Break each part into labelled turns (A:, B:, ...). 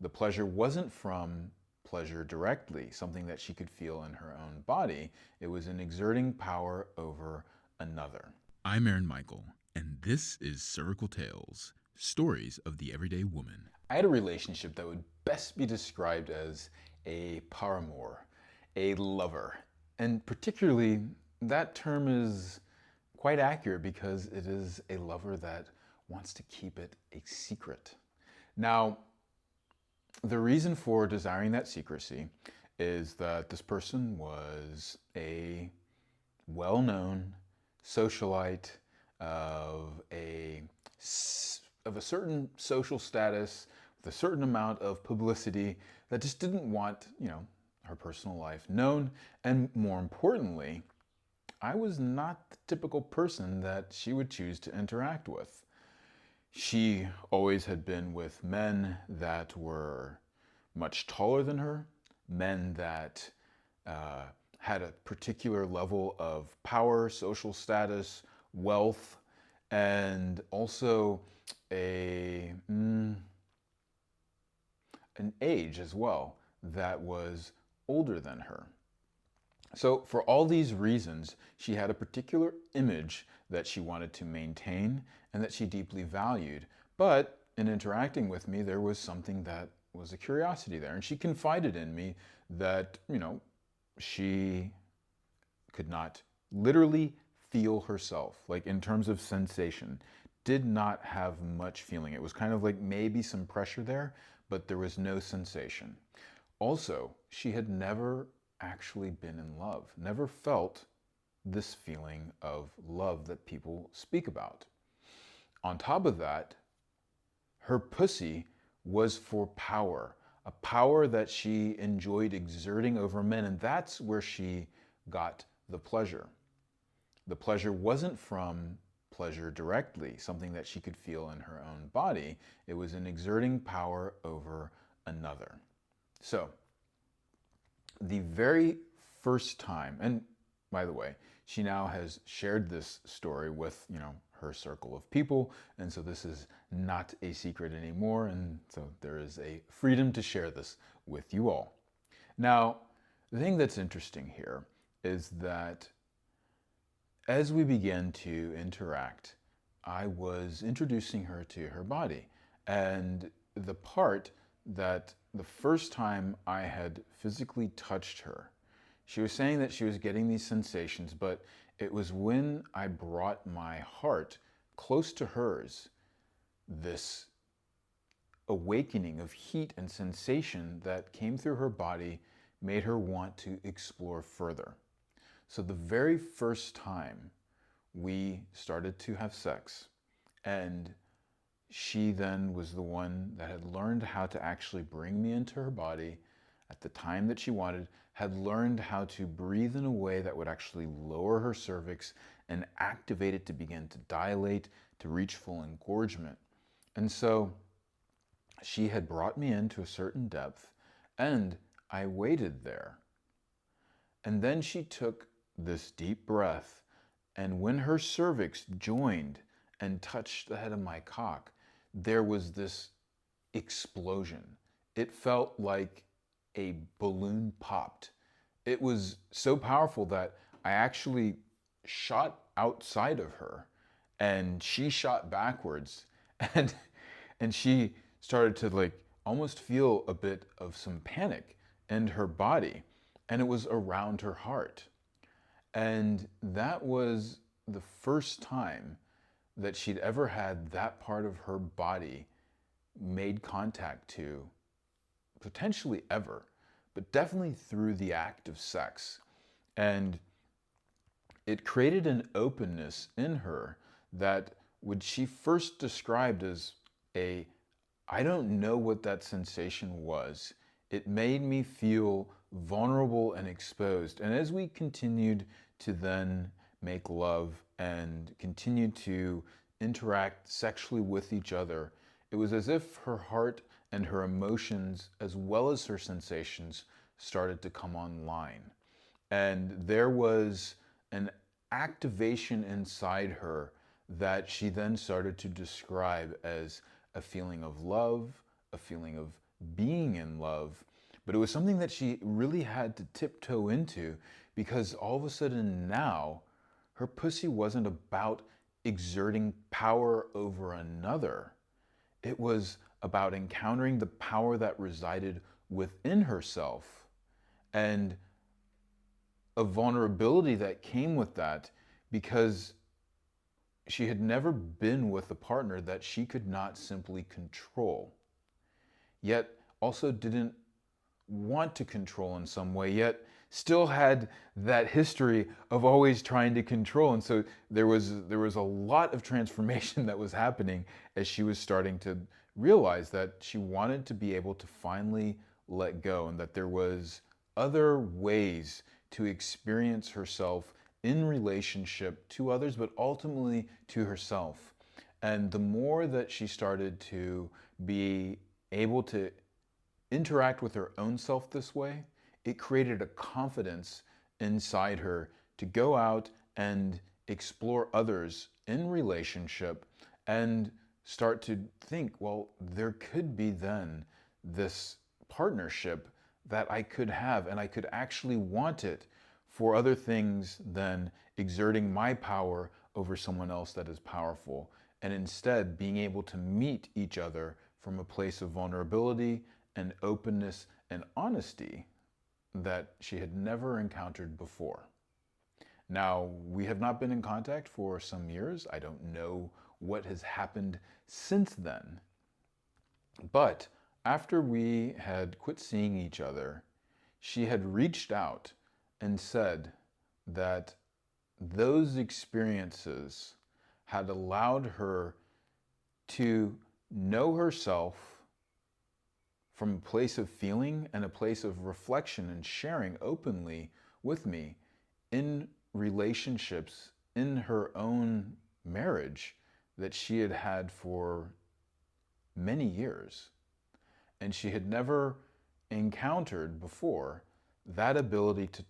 A: The pleasure wasn't from pleasure directly, something that she could feel in her own body. It was in exerting power over another.
B: I'm Aaron Michael, and this is Cervical Tales, stories of the everyday woman.
A: I had a relationship that would best be described as a paramour, a lover. And particularly, that term is quite accurate because it is a lover that wants to keep it a secret. Now, the reason for desiring that secrecy is that this person was a well-known socialite of a of a certain social status with a certain amount of publicity that just didn't want, her personal life known. And more importantly, I was not the typical person that she would choose to interact with. She always had been with men that were much taller than her, men that uh, had a particular level of power, social status, wealth, and also a an age as well that was older than her. So for all these reasons, she had a particular image that she wanted to maintain and that she deeply valued. But in interacting with me, there was something that was a curiosity there. And she confided in me that, she could not literally feel herself, like in terms of sensation, did not have much feeling. It was kind of like maybe some pressure there, but there was no sensation. Also, she had never actually been in love, never felt this feeling of love that people speak about. On top of that, her pussy was for power, a power that she enjoyed exerting over men, and that's where she got the pleasure. The pleasure wasn't from pleasure directly, something that she could feel in her own body. It was in exerting power over another. So, the very first time, and by the way, she now has shared this story with, her circle of people, and so this is not a secret anymore, and so there is a freedom to share this with you all. Now, the thing that's interesting here is that as we began to interact, I was introducing her to her body, and the part that the first time I had physically touched her, she was saying that she was getting these sensations, but it was when I brought my heart close to hers, this awakening of heat and sensation that came through her body made her want to explore further. So the very first time we started to have sex, and she then was the one that had learned how to actually bring me into her body at the time that she wanted, had learned how to breathe in a way that would actually lower her cervix and activate it to begin to dilate, to reach full engorgement. And so she had brought me into a certain depth, and I waited there. And then she took this deep breath, and when her cervix joined and touched the head of my cock, there was this explosion. It felt like a balloon popped. It was so powerful that I actually shot outside of her, and she shot backwards, and and she started to like almost feel a bit of some panic in her body, and it was around her heart. And that was the first time that she'd ever had that part of her body made contact to, potentially ever, but definitely through the act of sex. And it created an openness in her that what she first described as a, I don't know what that sensation was. It made me feel vulnerable and exposed. And as we continued to then make love and continue to interact sexually with each other, it was as if her heart and her emotions, as well as her sensations, started to come online. And there was an activation inside her that she then started to describe as a feeling of love, a feeling of being in love, but it was something that she really had to tiptoe into because all of a sudden now her pussy wasn't about exerting power over another. It was about encountering the power that resided within herself and a vulnerability that came with that because she had never been with a partner that she could not simply control, yet also didn't want to control in some way, yet still had that history of always trying to control. And so there was a lot of transformation that was happening as she was starting to realize that she wanted to be able to finally let go, and that there was other ways to experience herself in relationship to others, but ultimately to herself. And the more that she started to be able to interact with her own self this way, it created a confidence inside her to go out and explore others in relationship and start to think, well, there could be then this partnership that I could have, and I could actually want it for other things than exerting my power over someone else that is powerful, and instead being able to meet each other from a place of vulnerability and openness and honesty that she had never encountered before. Now, we have not been in contact for some years. I don't know what has happened since then. But after we had quit seeing each other, she had reached out and said that those experiences had allowed her to know herself from a place of feeling and a place of reflection and sharing openly with me in relationships in her own marriage that she had had for many years. And she had never encountered before that ability to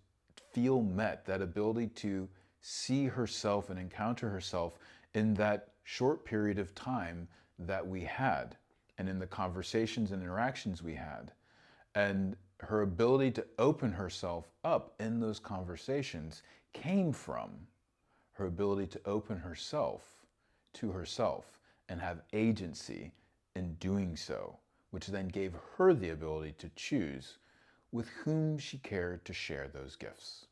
A: feel met, that ability to see herself and encounter herself in that short period of time that we had, and in the conversations and interactions we had. And her ability to open herself up in those conversations came from her ability to open herself to herself and have agency in doing so, which then gave her the ability to choose with whom she cared to share those gifts.